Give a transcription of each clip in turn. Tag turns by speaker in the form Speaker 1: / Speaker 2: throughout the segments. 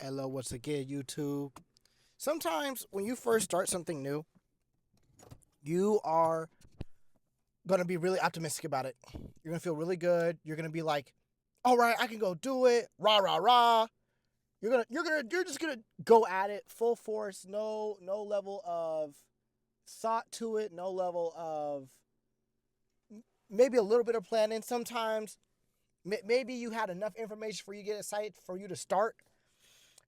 Speaker 1: Hello, once again, YouTube. Sometimes when you first start something new, you are gonna be really optimistic about it. You're gonna feel really good. You're gonna be like, "All right, I can go do it." Rah rah rah. You're just gonna go at it full force. No level of thought to it. No level of maybe a little bit of planning. Sometimes maybe you had enough information for you to get excited for you to start,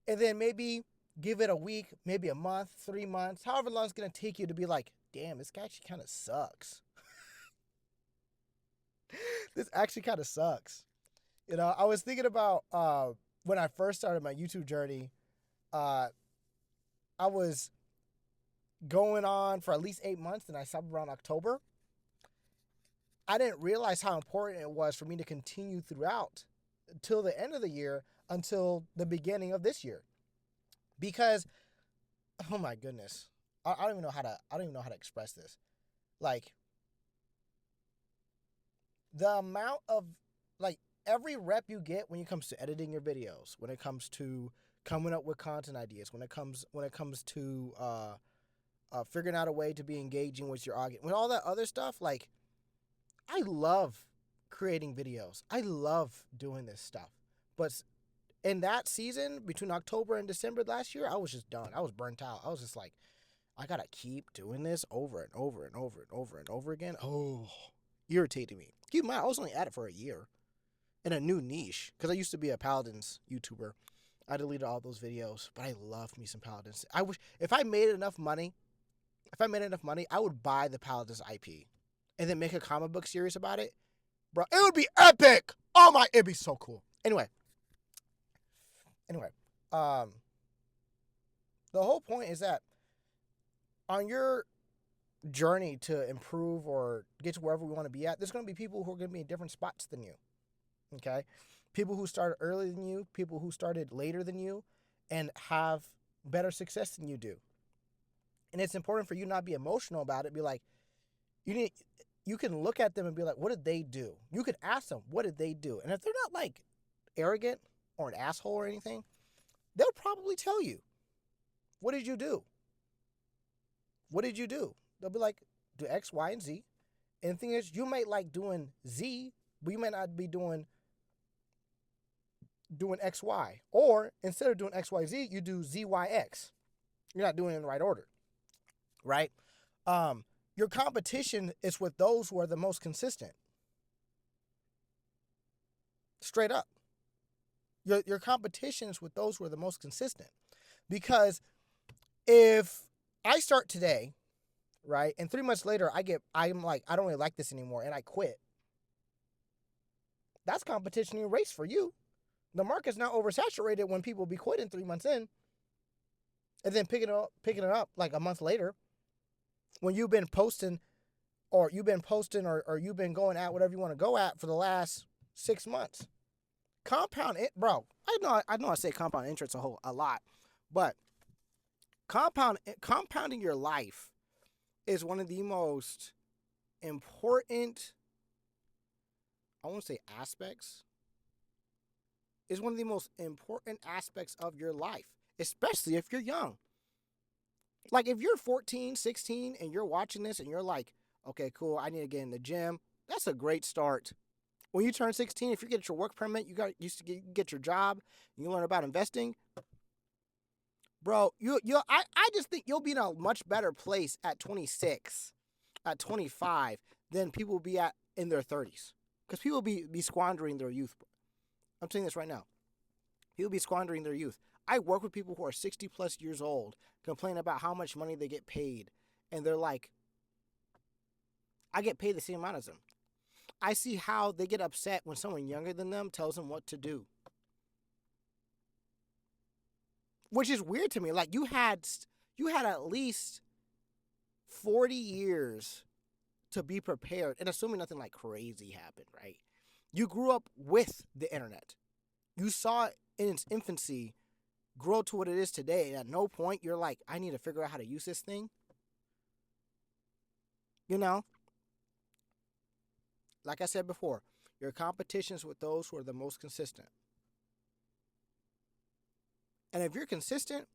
Speaker 1: and then maybe give it a week, maybe a month, 3 months, however long it's gonna take you to be like, damn, this guy actually kind of sucks. This actually kind of sucks. I was thinking about when I first started my YouTube journey. Uh, I was going on for at least 8 months, and I stopped around October. I didn't realize how important it was for me to continue throughout until the end of the year, until the beginning of this year, because oh my goodness, I don't even know how to express this. Like the amount of like every rep you get when it comes to editing your videos, when it comes to coming up with content ideas, when it comes to figuring out a way to be engaging with your audience, with all that other stuff. Like I love creating videos. I love doing this stuff, but in that season between October and December last year, I was just done. I was burnt out. I was just like, I gotta keep doing this over and over and over and over and over again. Oh, irritating me. Keep in mind, I was only at it for a year in a new niche because I used to be a Paladins YouTuber. I deleted all those videos, but I love me some Paladins. I wish if I made enough money, I would buy the Paladins IP and then make a comic book series about it. Bro, it would be epic. Oh my, it'd be so cool. Anyway, um, the whole point is that on your journey to improve or get to wherever we want to be at, there's going to be people who are going to be in different spots than you. Okay, people who started earlier than you, people who started later than you, and have better success than you do. And it's important for you not be emotional about it. Be like, you need, you can look at them and be like, what did they do? You could ask them, what did they do? And if they're not like arrogant or an asshole or anything, they'll probably tell you, what did you do? What did you do? They'll be like, do X, Y, and Z. And the thing is, you might like doing Z, but you might not be doing X, Y. Or instead of doing X, Y, Z, you do Z, Y, X. You're not doing it in the right order, right? Um, your competition is with those who are the most consistent. Straight up. Your competition is with those who are the most consistent. Because if I start today, right, and 3 months later I'm like, I don't really like this anymore, and I quit. That's competition erased for you. The market's not oversaturated when people be quitting 3 months in, and then picking it up like a month later, when you've been posting, or you've been going at whatever you want to go at for the last 6 months. Compound it, bro. I know I say compound interest a lot, but compounding your life is one of the most important, I won't say aspects, is one of the most important aspects of your life, especially if you're young. Like if you're 14, 16 and you're watching this and you're like, okay, cool, I need to get in the gym. That's a great start. When you turn 16, if you get your work permit, you get your job, you learn about investing, bro. I just think you'll be in a much better place at 26, at 25 than people will be at in their 30s, because people be squandering their youth. I'm saying this right now. People be squandering their youth. I work with people who are 60 plus years old, complain about how much money they get paid, and they're like, I get paid the same amount as them. I see how they get upset when someone younger than them tells them what to do, which is weird to me. Like you had at least 40 years to be prepared, and assuming nothing like crazy happened, right? You grew up with the internet. You saw it in its infancy grow to what it is today. And at no point you're like, I need to figure out how to use this thing. You know, like I said before, your competitions with those who are the most consistent. And if you're consistent,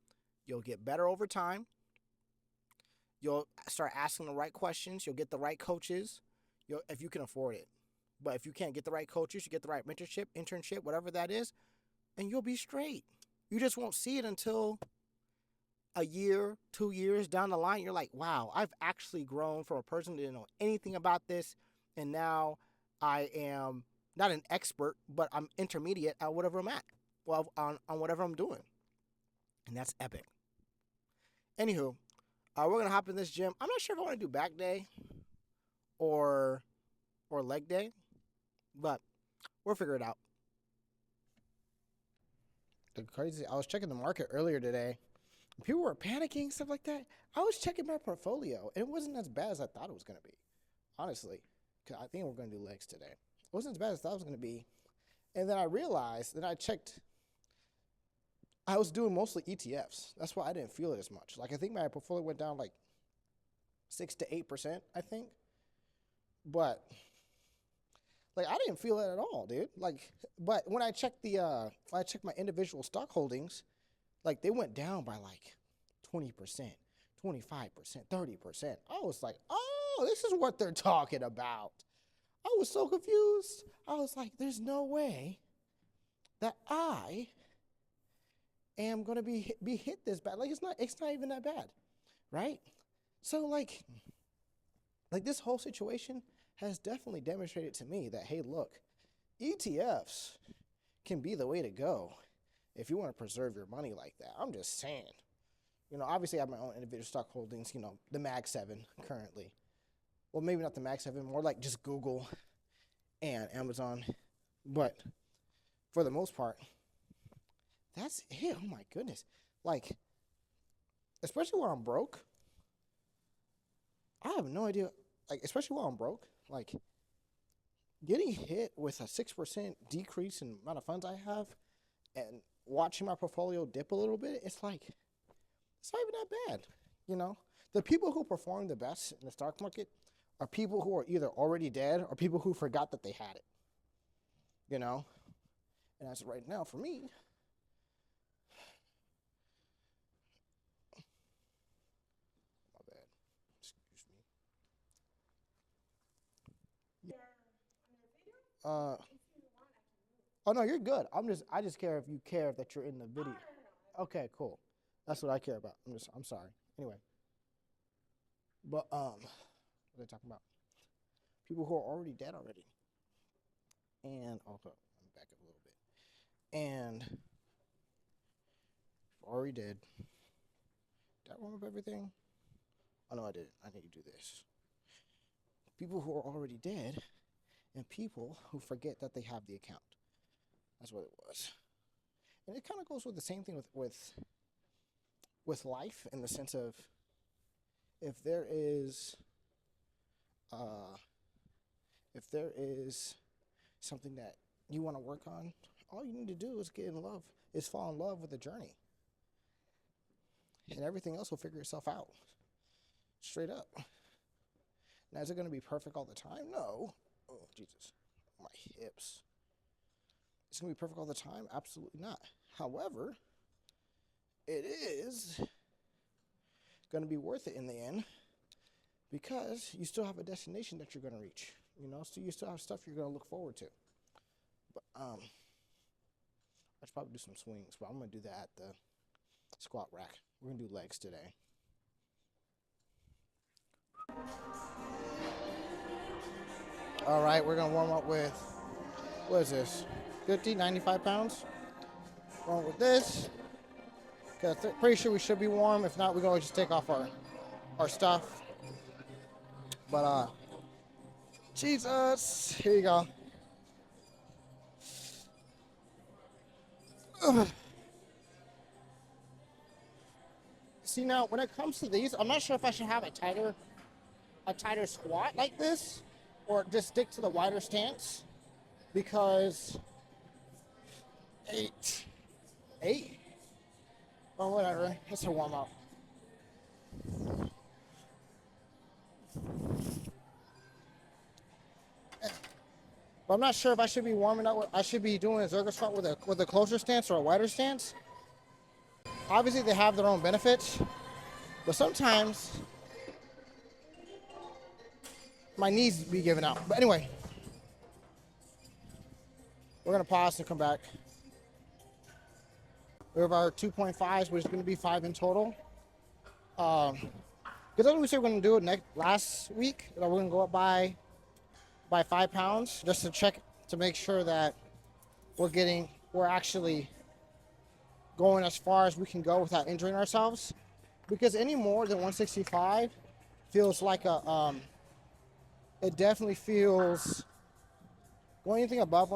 Speaker 1: you'll get better over time. You'll start asking the right questions. You'll get the right coaches. If you can afford it. But if you can't get the right coaches, you get the right mentorship, internship, whatever that is, and you'll be straight. You just won't see it until a year, 2 years down the line. You're like, wow, I've actually grown from a person that didn't know anything about this, and now I am not an expert, but I'm intermediate at whatever I'm at, well, on whatever I'm doing. And that's epic. Anywho, we're going to hop in this gym. I'm not sure if I want to do back day or leg day, but we'll figure it out. The crazy, I was checking the market earlier today. People were panicking, stuff like that. I was checking my portfolio, and it wasn't as bad as I thought it was going to be, honestly, because I think we're going to do legs today. It wasn't as bad as I thought it was going to be. And then I realized that I checked, I was doing mostly ETFs. That's why I didn't feel it as much. Like, I think my portfolio went down like 6 to 8%, I think. But like, I didn't feel it at all, dude. Like, but when I checked my individual stock holdings, like, they went down by like 20%, 25%, 30%. I was like, oh, this is what they're talking about. I was so confused. I was like, there's no way that I am going to be hit this bad. Like, it's not even that bad, right? So like this whole situation has definitely demonstrated to me that, hey, look, ETFs can be the way to go if you want to preserve your money like that. I'm just saying. Obviously I have my own individual stock holdings, the Mag 7 currently. Well, maybe not the Mag 7, more like just Google and Amazon. But for the most part, that's it. Oh my goodness. Like, especially when I'm broke, I have no idea. Like, especially while I'm broke, like, getting hit with a 6% decrease in the amount of funds I have and watching my portfolio dip a little bit, it's like, it's not even that bad, The people who perform the best in the stock market are people who are either already dead or people who forgot that they had it, And as of right now, for me, my bad, excuse me. Oh no, you're good. I just care if you care that you're in the video. Okay, cool. That's what I care about. I'm sorry. Anyway. But what are they talking about? People who are already dead already. And also, let me back up a little bit. And already dead. Did I warm up everything? Oh no, I didn't. I need to do this. People who are already dead and people who forget that they have the account. That's what it was. And it kind of goes with the same thing with life, in the sense of, if there is something that you want to work on, all you need to do is fall in love with the journey. And everything else will figure itself out. Straight up. Now, is it going to be perfect all the time? No. Oh, Jesus. My hips. It's going to be perfect all the time? Absolutely not. However, it is going to be worth it in the end, because you still have a destination that you're going to reach. So you still have stuff you're going to look forward to. But I should probably do some swings, but I'm going to do that at the squat rack. We're going to do legs today. All right, we're going to warm up with, what is this, 50, 95 pounds? Warm with this. Because pretty sure we should be warm. If not, we're going to just take off our stuff. But, Jesus, here you go. Ugh. See, now, when it comes to these, I'm not sure if I should have a tighter squat like this, or just stick to the wider stance, because 8, or whatever, it's a warm up. But I'm not sure if I should be warming up. I should be doing a Zergo squat with a closer stance or a wider stance. Obviously, they have their own benefits, but sometimes my knees be giving out. But anyway, we're gonna pause and come back. We have our 2.5s, which is gonna be 5 in total. Because that's what we said we're gonna do it last week. That we're gonna go up by 5 pounds just to check to make sure that we're actually going as far as we can go without injuring ourselves. Because any more than 165 feels like it definitely feels, going anything above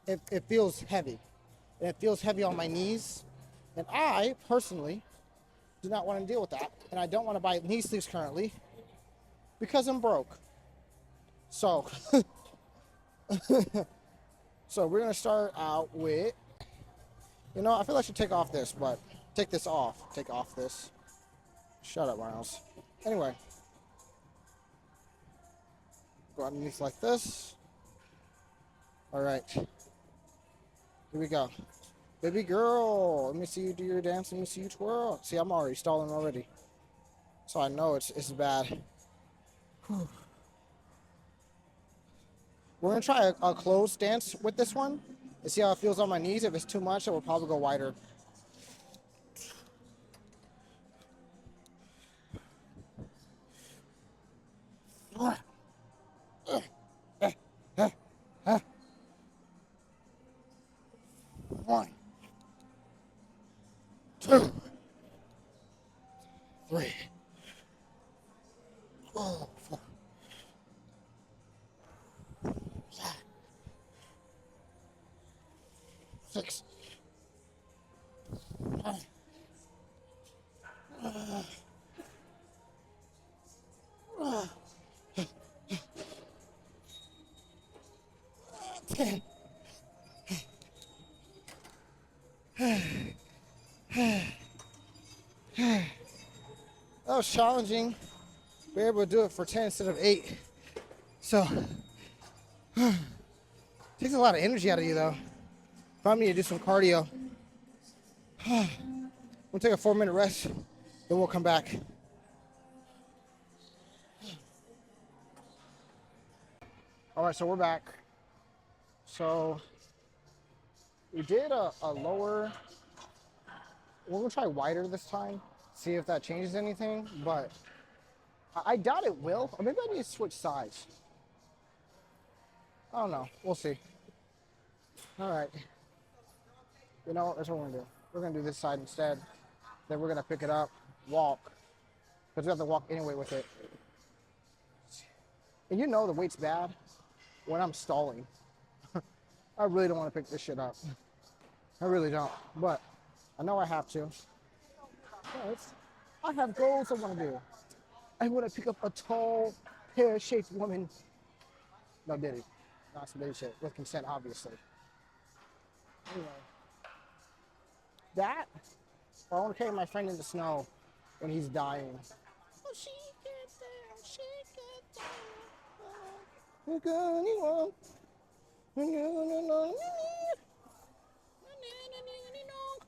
Speaker 1: it feels heavy. And it feels heavy on my knees. And I personally do not want to deal with that. And I don't want to buy knee sleeves currently because I'm broke. So, so we're gonna start out with, I feel like I should take off this, but take this off. Take off this. Shut up, Miles. Anyway, go underneath like this. All right, here we go. Baby girl, let me see you do your dance. Let me see you twirl. See, I'm already stalling already, so I know it's bad. Whew. We're gonna try a closed stance with this one and see how it feels on my knees. If it's too much, it will probably go wider. One, two, three, four, five, 6, 10. That was challenging. We were able to do it for 10 instead of 8. So, takes a lot of energy out of you though. Probably need to do some cardio. We'll take a 4-minute rest, then we'll come back. All right, so we're back. So we did a lower, we're gonna try wider this time, see if that changes anything, but I doubt it will. Or maybe I need to switch sides. I don't know, we'll see. All right, that's what we're gonna do. We're gonna do this side instead. Then we're gonna pick it up, walk, because we have to walk anyway with it. And the weight's bad when I'm stalling. I really don't want to pick this shit up. I really don't, but I know I have to. I have goals I want to do. I want to pick up a tall, pear-shaped woman. No, Diddy. Not some Diddy shit. With consent, obviously. Anyway. That, or I want to carry my friend in the snow when he's dying. Oh, she gets down, she gets down.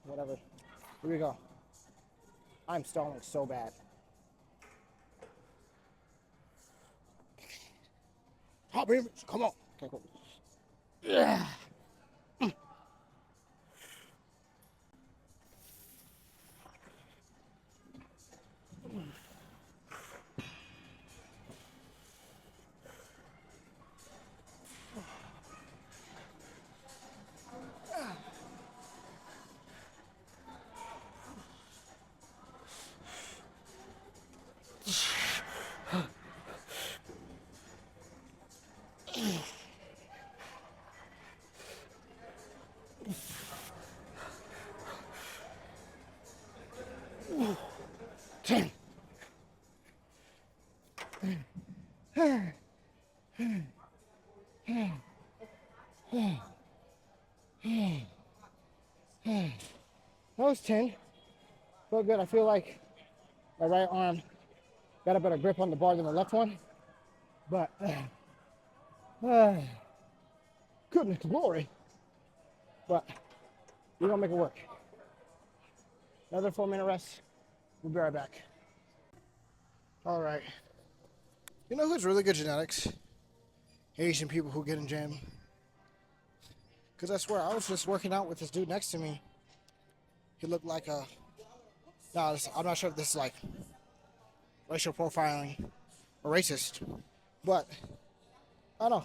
Speaker 1: Whatever. Here we go. I'm stalling so bad. Hop in. Come on. Okay, cool. Yeah. That was 10. Felt good. I feel like my right arm got a better grip on the bar than the left one. But, goodness glory. But we're going to make it work. Another 4-minute rest. We'll be right back. All right. You know who's really good genetics? Asian people who get in gym. Because I swear, I was just working out with this dude next to me. He looked like a... No, I'm not sure if this is like racial profiling or racist. But, I don't know.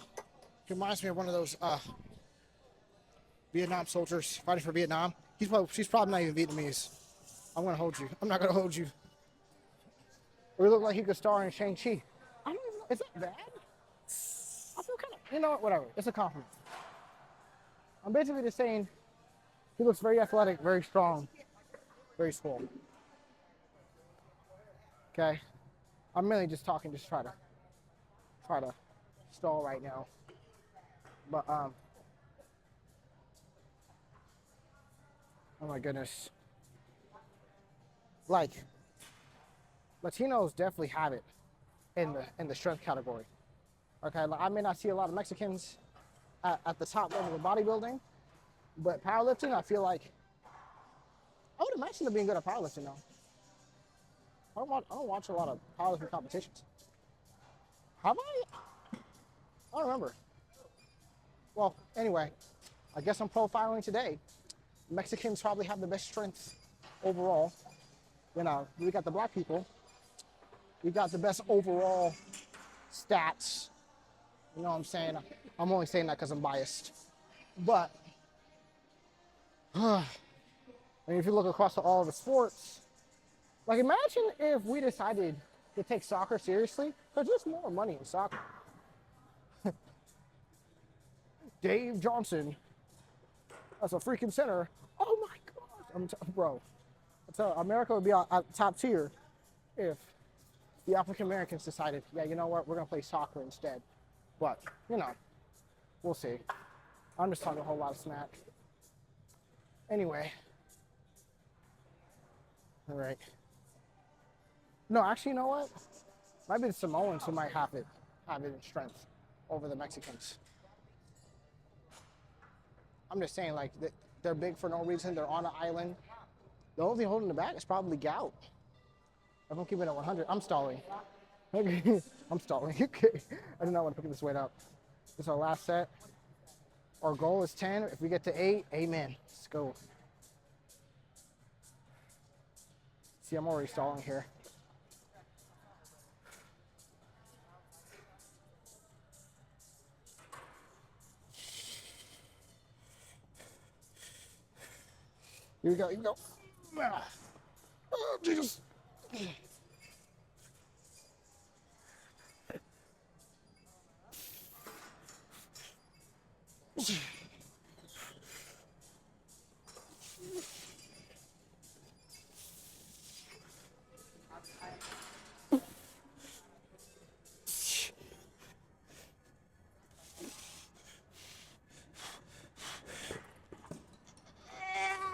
Speaker 1: He reminds me of one of those Vietnam soldiers fighting for Vietnam. She's probably not even Vietnamese. I'm going to hold you. I'm not going to hold you. Or he looked like he could star in Shang-Chi. I don't even know. Is that bad? I feel kind of... You know what? Whatever. It's a compliment. I'm basically just saying he looks very athletic, very strong, very swole. Okay? I'm mainly just talking, just try to stall right now. But, oh my goodness. Like, Latinos definitely have it in the strength category. Okay, like, I may not see a lot of Mexicans at the top level of bodybuilding, but powerlifting, I feel like I would imagine them being good at powerlifting though. I don't watch a lot of powerlifting competitions. Have I? I don't remember. Well, anyway, I guess I'm profiling today. Mexicans probably have the best strength overall. You know, we got the black people. We got the best overall stats. You know what I'm saying? I'm only saying that because I'm biased. But, I mean, if you look across all of the sports, like imagine if we decided to take soccer seriously, because there's more money in soccer. Dave Johnson, that's a freaking center. Oh my God, bro. America would be at top tier if the African Americans decided, yeah, you know what, we're gonna play soccer instead. But, you know, we'll see. I'm just talking a whole lot of smack. Anyway. All right. No, actually, you know what? Might be the Samoans who might have it in strength over the Mexicans. I'm just saying, like, they're big for no reason. They're on an island. The only thing holding them back is probably gout. If I'm keeping it 100, I'm stalling. Okay, I'm stalling. Okay, I do not want to pick this weight up. This is our last set. Our goal is 10. If we get to 8, amen. Let's go. See, I'm already stalling here. Here we go, here we go. Oh, Jesus.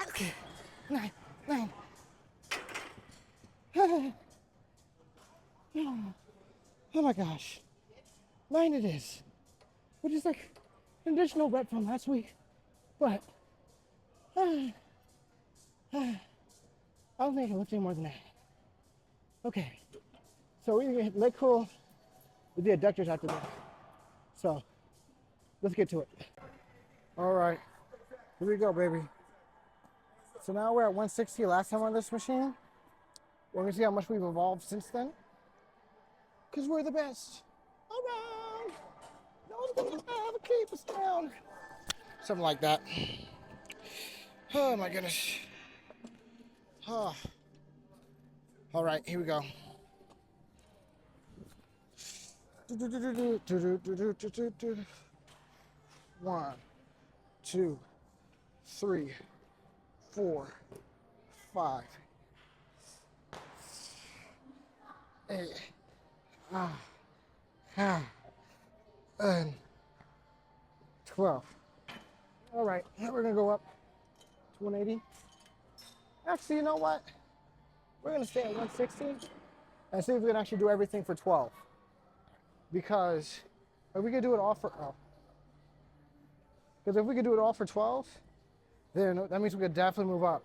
Speaker 1: Okay, 9. Oh my gosh, 9 it is, which is like an additional rep from last week, but I don't think I can lift any more than that. Okay, so we're gonna hit leg curl with the adductors after this. So let's get to it. All right, here we go, baby. So now we're at 160 last time on this machine. We're gonna see how much we've evolved since then. Because we're the best around. No one's gonna ever keep us down. Something like that. Oh my goodness. Oh. All right, here we go. 1, 2, 3, 4, 5, 8, and 12. All right, now we're gonna go up to 180. Actually, you know what? We're gonna stay at 160 and see if we can actually do everything for 12. Because if we could do it all for 12, then that means we could definitely move up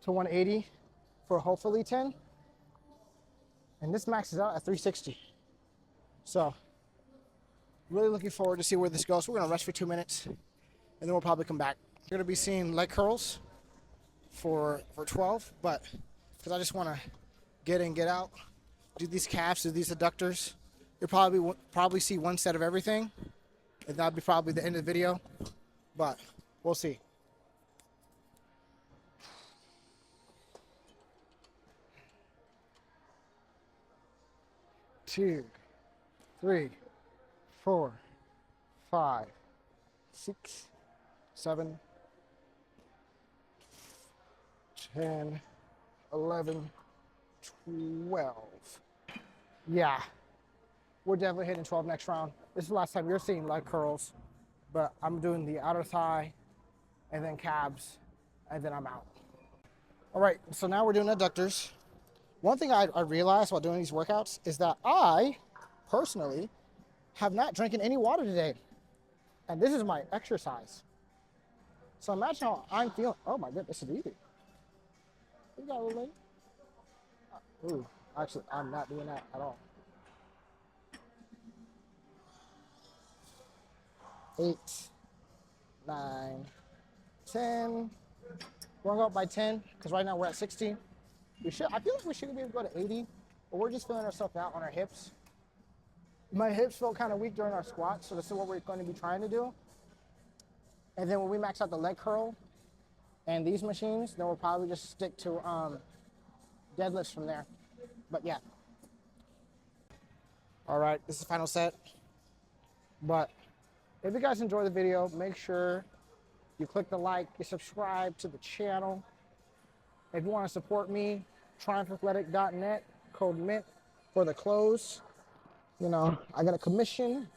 Speaker 1: to 180 for hopefully 10. And this maxes out at 360. So, really looking forward to see where this goes. We're going to rest for 2 minutes, and then we'll probably come back. We're going to be seeing leg curls for 12, but because I just want to get in, get out, do these calves, do these adductors. You'll probably see one set of everything, and that'll be probably the end of the video, but we'll see. 2, 3, 4, 5, 6, 7, 10, 11, 12. Yeah, we're definitely hitting 12 next round. This is the last time you're seeing leg curls, but I'm doing the outer thigh and then calves, and then I'm out. All right, so now we're doing adductors. One thing I realized while doing these workouts is that I, personally, have not drinking any water today. And this is my exercise. So imagine how I'm feeling. Oh my goodness, this is easy. You got a little late. Ooh, actually, I'm not doing that at all. 8, 9, 10. We're gonna go up by 10, because right now we're at 16. I feel like we should be able to go to 80, but we're just feeling ourselves out on our hips. My hips felt kind of weak during our squats, so this is what we're going to be trying to do. And then when we max out the leg curl and these machines, then we'll probably just stick to deadlifts from there. But yeah. All right, this is the final set. But if you guys enjoy the video, make sure you click the like, you subscribe to the channel. If you want to support me, triumphathletic.net, code MINT for the clothes. You know, I got a commission.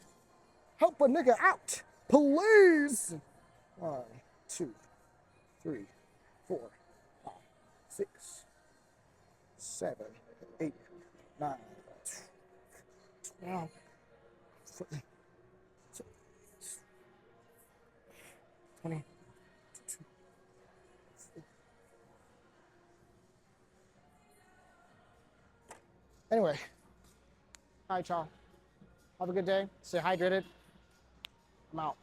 Speaker 1: Help a nigga out, please. 1, 2, 3, 4, 5, 6, 7, 8, 9, 12, 14, 20. Anyway, all right, y'all. Have a good day. Stay hydrated. I'm out.